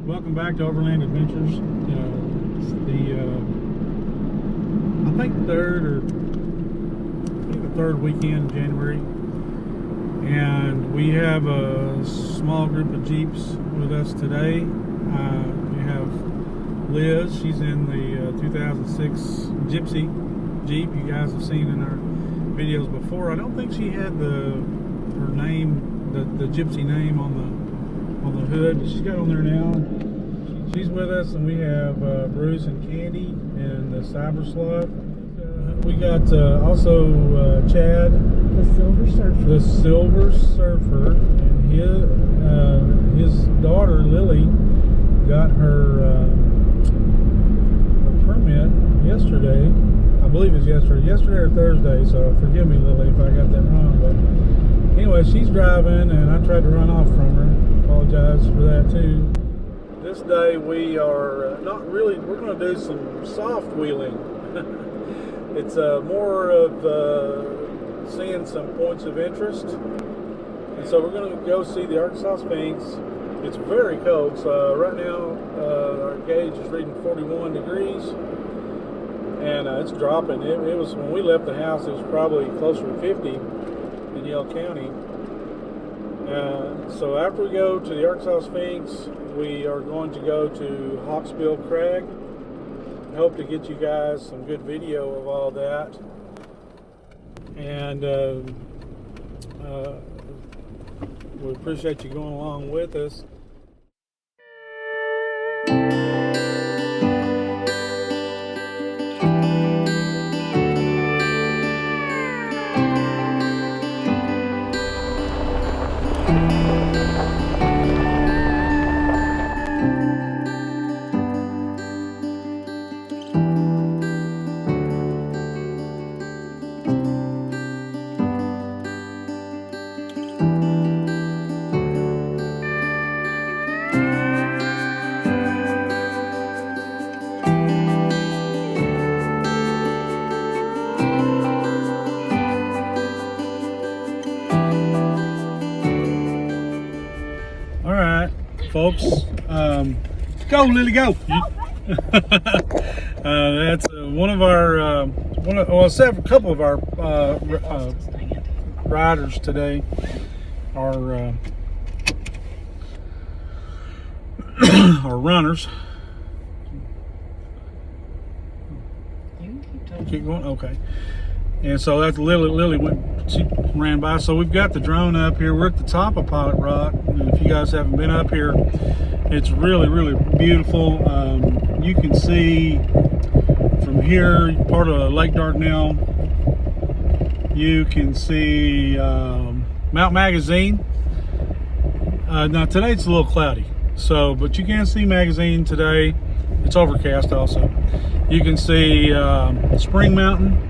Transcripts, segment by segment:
Welcome back to Overland Adventures. I think the third weekend in January, and we have a small group of Jeeps with us today. We have Liz. She's in the 2006 Gypsy Jeep. You guys have seen in our videos before. I don't think she had her name, the Gypsy name on the hood, but she's got on there now. She's with us, and we have Bruce and Candy and the Cyber Slug. We got also Chad, the Silver Surfer, and his daughter Lily got her permit yesterday. I believe it's yesterday or Thursday. So forgive me, Lily, if I got that wrong. But anyway, she's driving, and I tried to run off from her. Apologize for that too. This day we are not really. We're going to do some soft wheeling. It's more of seeing some points of interest, and so we're going to go see the Arkansas Sphinx. It's very cold, so right now our gauge is reading 41 degrees, and it's dropping. It was, when we left the house, it was probably closer to 50 in Yell County. So after we go to the Arkansas Sphinx, we are going to go to Hawksbill Crag. I hope to get you guys some good video of all that. And we appreciate you going along with us. Folks, go Lily, go! That's one of our, a couple of our riders today are are runners. You can keep talking. Keep going, okay. And so that's Lily she ran by. So we've got the drone up here. We're at the top of Pilot Rock. And if you guys haven't been up here, it's really, really beautiful. You can see from here, part of Lake Dardanelle. You can see Mount Magazine. Now today it's a little cloudy, but you can see Magazine today. It's overcast also. You can see Spring Mountain.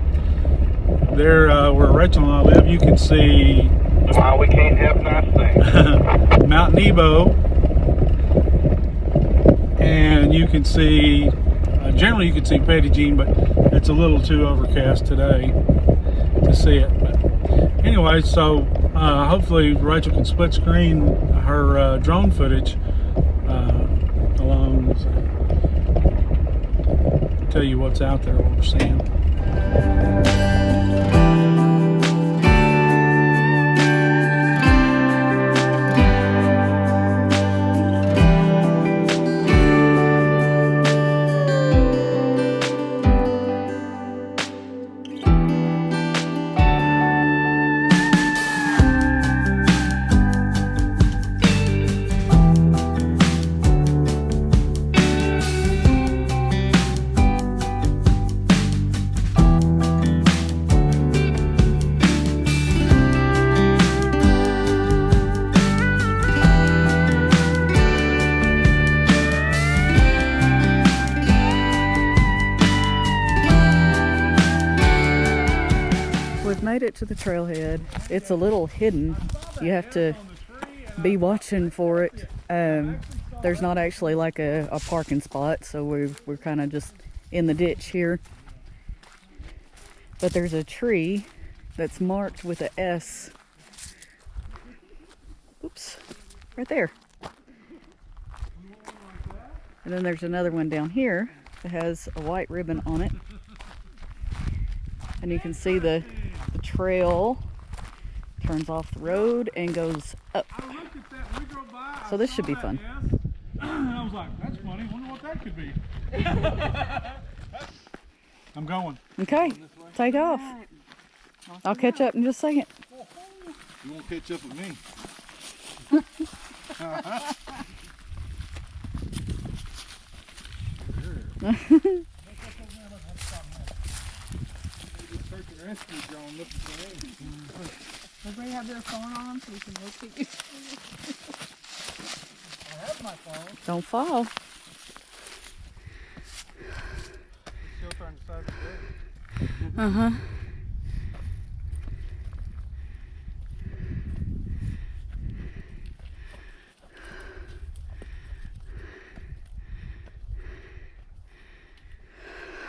There, where Rachel and I live, you can see Why we can't have nice things. Mount Nebo, and you can see, generally you can see Petty Jean, but it's a little too overcast today to see it. But anyway, so hopefully Rachel can split screen her drone footage along, tell you what's out there, what we're seeing. Made it to the trailhead. It's a little hidden. You have to be watching for it. There's not actually like a parking spot, so we're kind of just in the ditch here. But there's a tree that's marked with a S. Oops, right there. And then there's another one down here that has a white ribbon on it. And you can see the trail turns off the road and goes up. So this should be fun. I was like, that's funny. Wonder what that could be. I'm going. Okay, take off. I'll catch up in just a second. You won't catch up with me. Everybody have their phone on them so we can look at you. I have my phone. Don't fall. Still trying to decide the day. Uh-huh.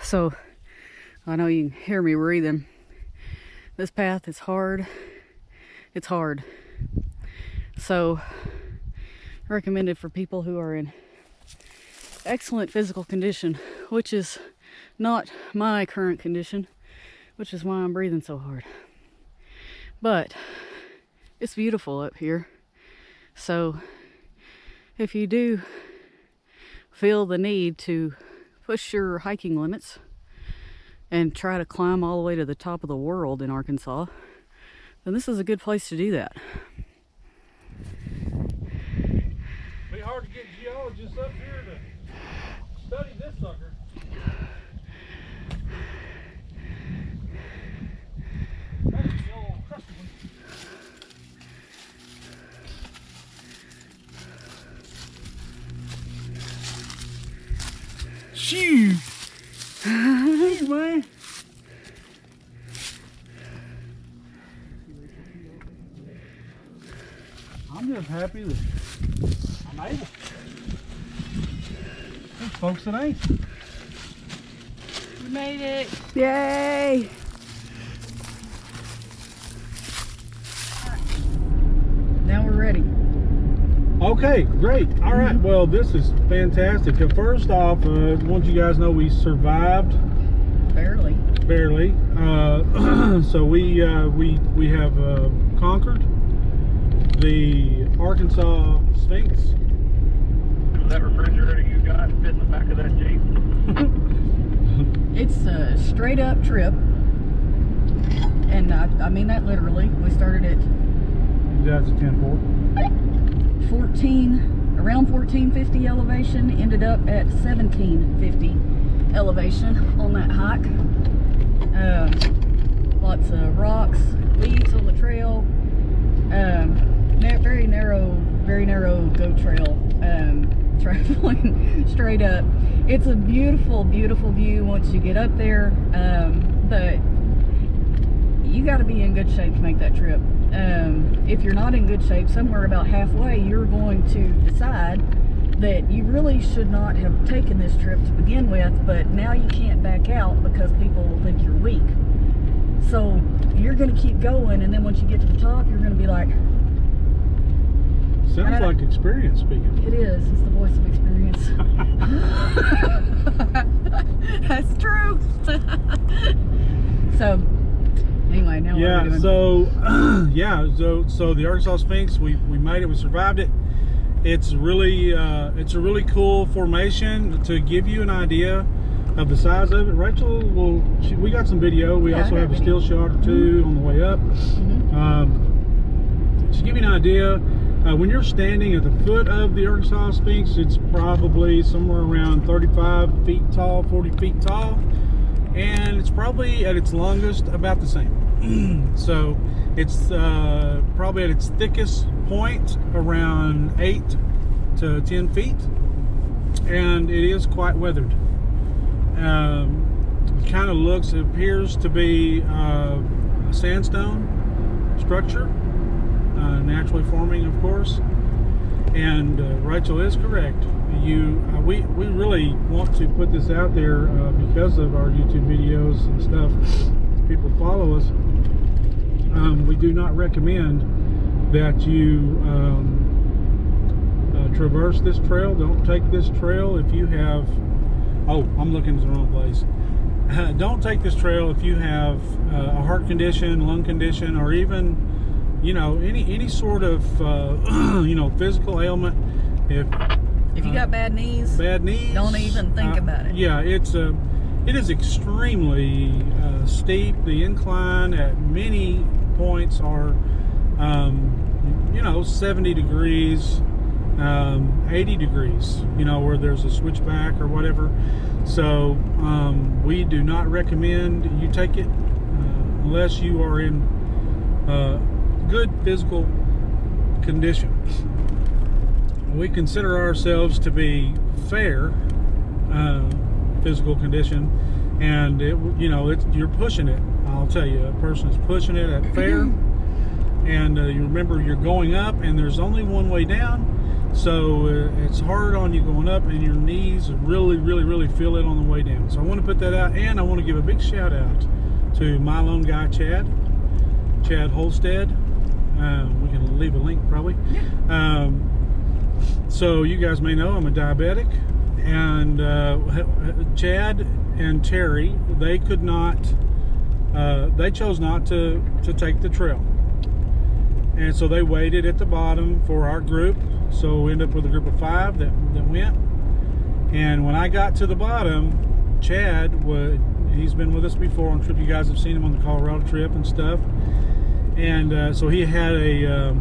So, I know you can hear me breathing. This path is hard. It's hard. So, recommended for people who are in excellent physical condition, which is not my current condition, which is why I'm breathing so hard. But it's beautiful up here. So, if you do feel the need to push your hiking limits and try to climb all the way to the top of the world in Arkansas, then this is a good place to do that. Be hard to get geologists up here to study this sucker. That's a yellow crusty one. Shoot! Shoot, man! I'm just happy that I'm able. There's folks that ain't. We made it. Yay! Now we're ready. Okay, great. All right. Well, this is fantastic. First off, I want you guys to know we survived. Barely. Barely. So we have conquered the Arkansas Sphinx. That refrigerator you got fit in the back of that Jeep? It's a straight up trip. And I mean that literally. We started at That's a 10-4. around 1450 elevation, ended up at 1750 elevation on that hike. Lots of rocks, weeds on the trail, very narrow goat trail, traveling straight up. It's a beautiful view once you get up there, but you got to be in good shape to make that trip. If you're not in good shape, somewhere about halfway, you're going to decide that you really should not have taken this trip to begin with, but now you can't back out because people will think you're weak. So you're going to keep going, and then once you get to the top, you're going to be like... Sounds like experience speaking. It is. It's the voice of experience. That's true. So... Anyway, now Yeah, what are we doing? so the Arkansas Sphinx, we made it, we survived it. It's a really cool formation to give you an idea of the size of it. Rachel we got some video. We also have a still shot or two on the way up. To give you an idea, when you're standing at the foot of the Arkansas Sphinx, it's probably somewhere around 35 feet tall, 40 feet tall. And it's probably at its longest about the same. So it's probably at its thickest point around 8 to 10 feet, and it is quite weathered. It kind of it appears to be a sandstone structure, naturally forming, of course. And Rachel is correct. We really want to put this out there because of our YouTube videos and stuff. People follow us. We do not recommend that you traverse this trail. Don't take this trail if you have... Oh, I'm looking at the wrong place. Don't take this trail if you have a heart condition, lung condition, or even, you know, any sort of, you know, physical ailment. If you got bad knees, don't even think about it. Yeah, it is extremely steep. The incline at many points are, you know, 70 degrees, 80 degrees, you know, where there's a switchback or whatever. So we do not recommend you take it unless you are in good physical condition. We consider ourselves to be fair physical condition, and you know, you're pushing it. I'll tell you, a person is pushing it at fair, and you remember you're going up, and there's only one way down. So it's hard on you going up, and your knees really feel it on the way down. So I want to put that out, and I want to give a big shout out to my lone guy, Chad Holstead. We can leave a link probably. Yeah. So you guys may know I'm a diabetic, and Chad and Terry, they could not, they chose not to take the trail. And so they waited at the bottom for our group. So we ended up with a group of 5 that went. And when I got to the bottom, Chad he's been with us before on trip. You guys have seen him on the Colorado trip and stuff. And so he had a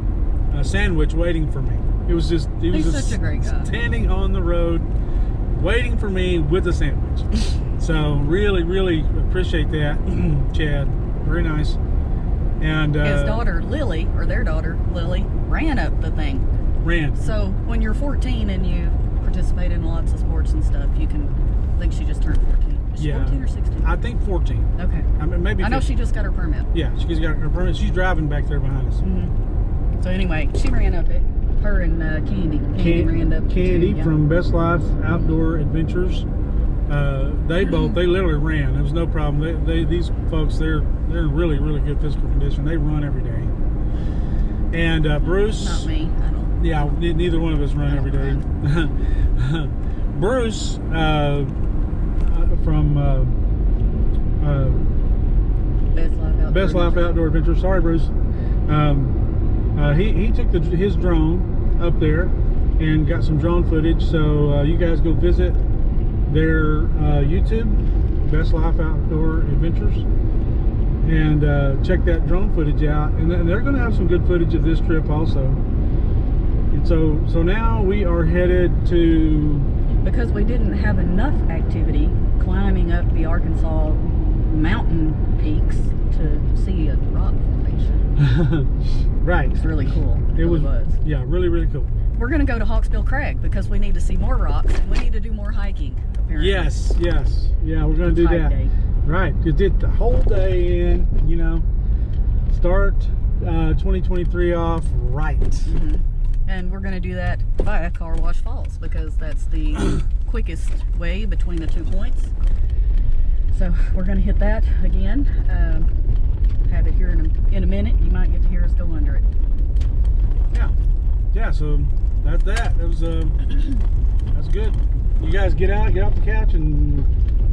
sandwich waiting for me. He's such a great guy, standing on the road waiting for me with a sandwich. So really appreciate that, Chad. Very nice. And his daughter Lily, or their daughter Lily, ran up the thing. So when you're 14 and you participate in lots of sports and stuff, you can, I think she just turned 14. Is she 14 or 16? I think 14. Okay. I mean, maybe 15. I know she just got her permit. Yeah, she's got her permit. She's driving back there behind us. Mm-hmm. So anyway, she ran up it. Her and Candy. Candy ran up Candy too, yeah. from Best Life Outdoor Adventures. They literally ran. There was no problem. These folks, they're in really good physical condition. They run every day. And Bruce. Not me. I don't. Yeah, neither one of us run every day. Bruce from Best Life Outdoor Adventures. Sorry, Bruce. He took his drone up there and got some drone footage. So you guys go visit their YouTube, Best Life Outdoor Adventures, and check that drone footage out. And they're going to have some good footage of this trip also. And so now we are headed to... Because we didn't have enough activity climbing up the Arkansas mountain peaks to see a rock formation. Right. It's really cool. It was. Yeah, really cool. We're going to go to Hawksbill Crag because we need to see more rocks and we need to do more hiking, apparently. Yes. Yeah, we're going to do that. Day. Right. You did the whole day in, you know, start 2023 off right. Mm-hmm. And we're going to do that via Car Wash Falls because that's the quickest way between the 2 points. So we're going to hit that again. Have it here in a minute. You might get to hear us go under it. Yeah. So that's that. That was that's good. You guys get off the couch and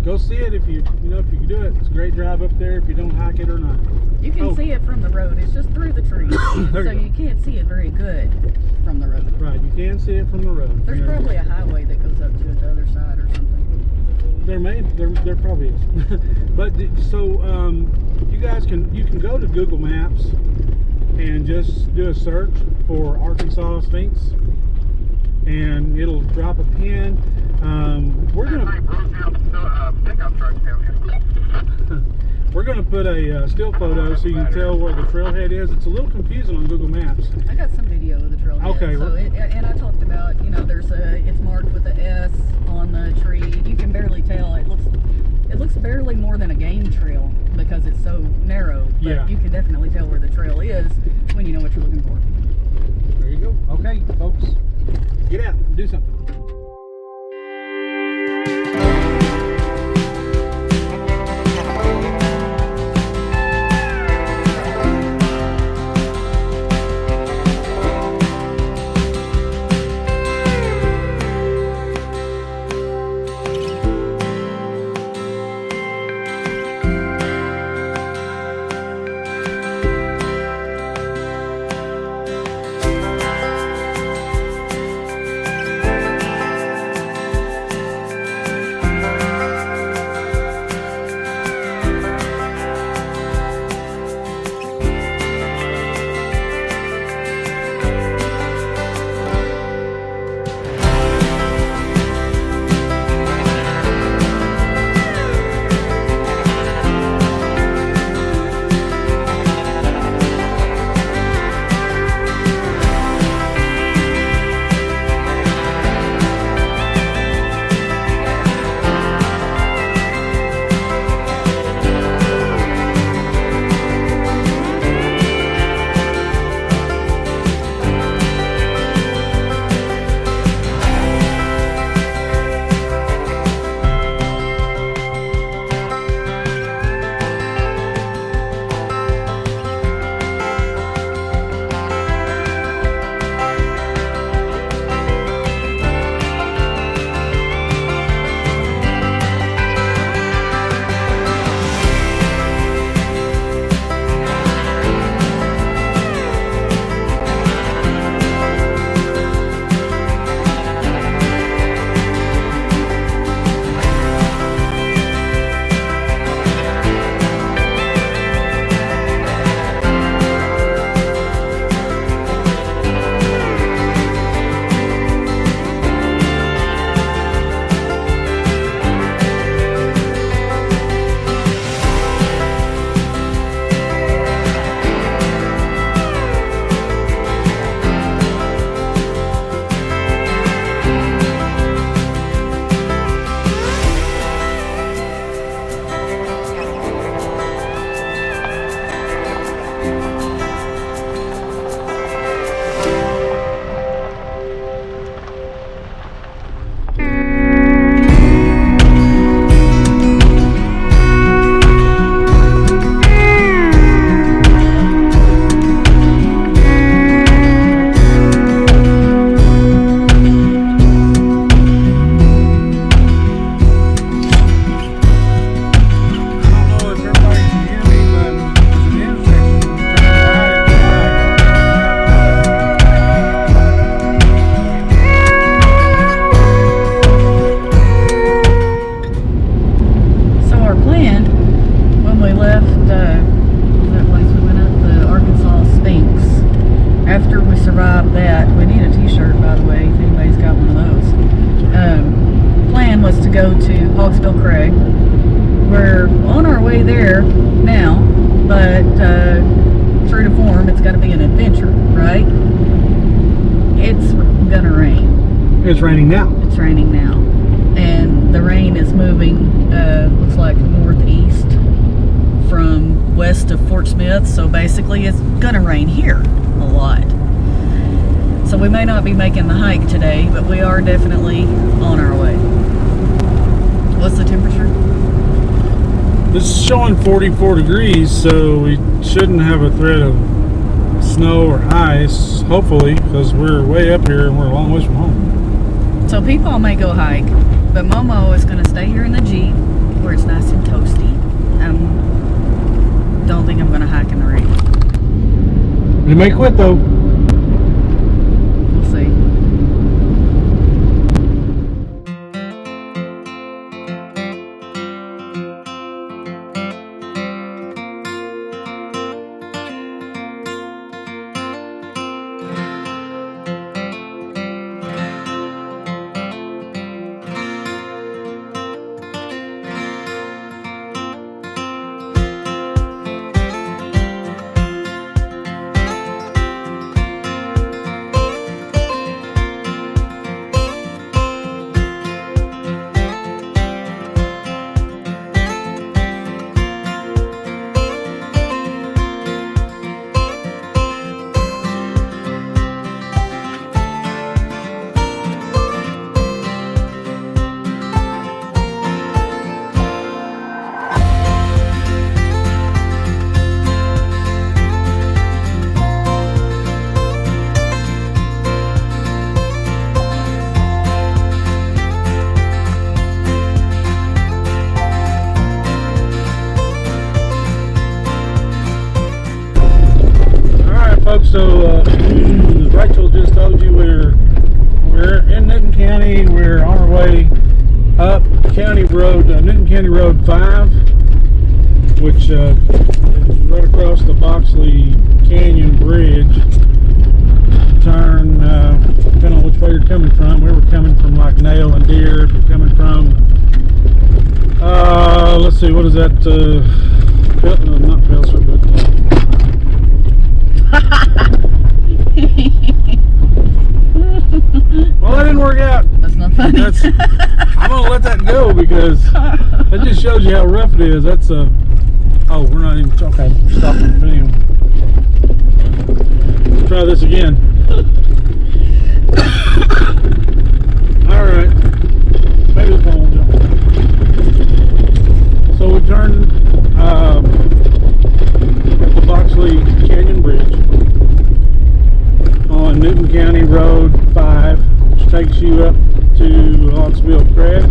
go see it if you can do it. It's a great drive up there if you don't hike it or not. You can see it from the road. It's just through the trees, so you can't see it very good from the road. Right. You can see it from the road. There's probably a highway that goes up to it the other side or something. There probably is. But so you guys can go to Google Maps and just do a search for Arkansas Sphinx, and it'll drop a pin. We're gonna put a still photo so you can tell where the trailhead is. It's a little confusing on Google Maps. I got some video of the trailhead. Okay. So and I talked about, it's marked with the S on the tree. You can barely tell. It looks barely more than a game trail because it's so narrow. But yeah. You can definitely tell where the trail is when you know what you're looking for. There you go. Okay, folks, get out and do something. true to form, it's got to be an adventure, right? It's gonna rain. It's raining now. It's raining now. And the rain is moving, looks like northeast from west of Fort Smith. So basically it's gonna rain here a lot. So we may not be making the hike today, but we are definitely on our way. What's the temperature? This is showing 44 degrees, so we shouldn't have a threat of snow or ice, hopefully, because we're way up here and we're a long ways from home. So people may go hike, but Momo is going to stay here in the Jeep where it's nice and toasty. Don't think I'm going to hike in the rain. We may quit though. We'll see. Folks, so Rachel just told you we're in Newton County. We're on our way up County Road, Newton County Road 5, which is right across the Boxley Canyon Bridge. Turn, depending on which way you're coming from. We were coming from like Nail and Deer. We're coming from, let's see, what is that? Not Pelser, but well, that didn't work out. That's not funny. I'm gonna let that go because that just shows you how rough it is. That's oh, we're not even okay. Stop the video. Let's try this again. All right, maybe the phone will jump. So we turned at the Boxley Canyon Bridge on Newton County Road 5, which takes you up to Hawksbill Crag.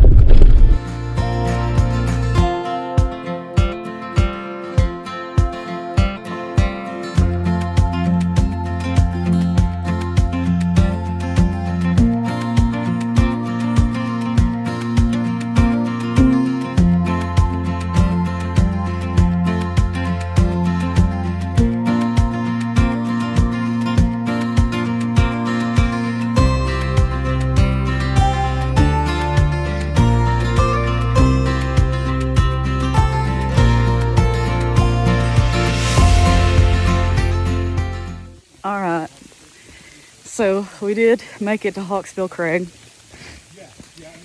So we did make it to Hawksbill Crag,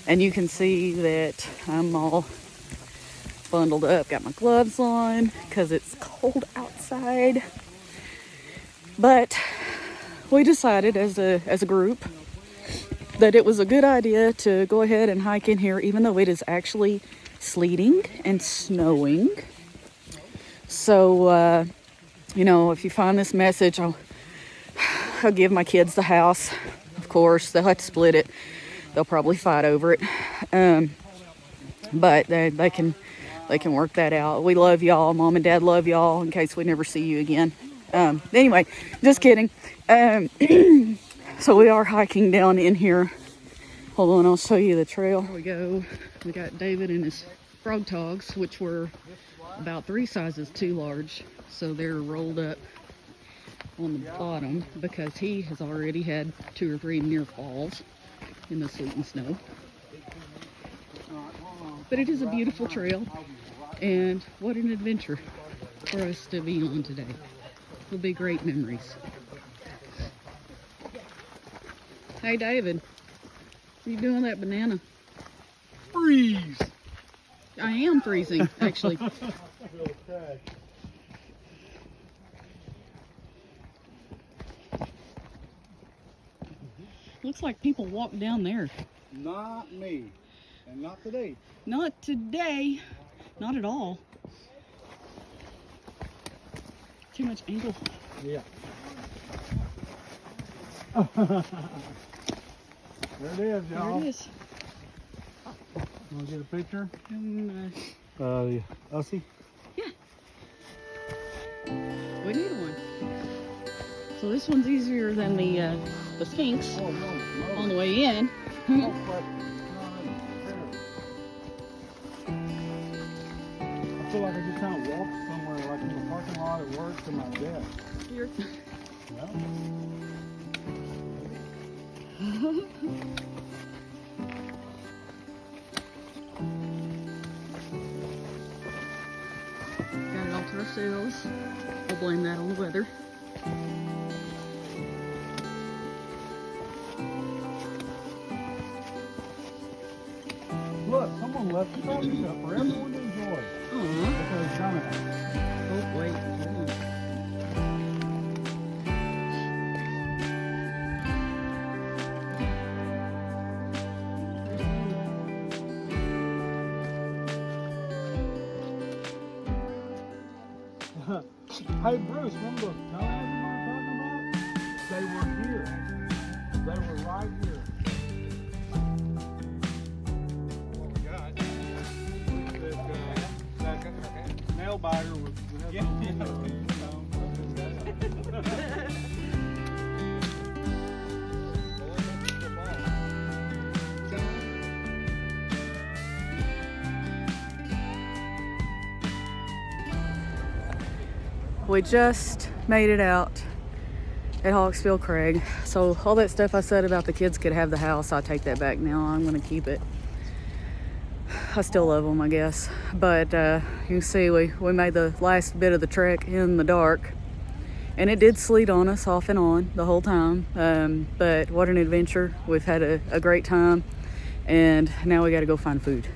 and you can see that I'm all bundled up, got my gloves on because it's cold outside. But we decided as a group that it was a good idea to go ahead and hike in here, even though it is actually sleeting and snowing. So you know, if you find this message, I'll give my kids the house. Of course, they'll have to split it. They'll probably fight over it. But they can work that out. We love y'all. Mom and Dad love y'all in case we never see you again. Anyway, just kidding. So we are hiking down in here. Hold on, I'll show you the trail. Here we go. We got David and his frog togs, which were about 3 sizes too large. So they're rolled up on the bottom because he has already had 2 or 3 near falls in the sleet and snow. But it is a beautiful trail, and what an adventure. for us to be on today. Will be great memories. Hey David, what are you doing with that banana? Freeze! I am freezing, actually. Looks like people walk down there. Not me. And not today. Not today. Not at all. Too much angle. Yeah. There it is, y'all. There it is. Want to get a picture? The Ussy? We need one. So this one's easier than the Sphinx Oh, no. on the way in. No, I feel like I just kind of walked somewhere, like in the parking lot at work to my desk. Here. Yeah. Got it all to ourselves. We'll blame that on the weather. Look, someone left the coffee cup for everyone to enjoy. Because it's done it. Oh, wait. Hold on. Hey Bruce, remember those towns we were talking about? They were here. They were right here. What we got? That nail biter was We just made it out at Hawksbill Crag. So all that stuff I said about the kids could have the house, I take that back now. I'm gonna keep it. I still love them, I guess. But you can see we made the last bit of the trek in the dark. And it did sleet on us off and on the whole time. But what an adventure. We've had a great time. And now we gotta go find food.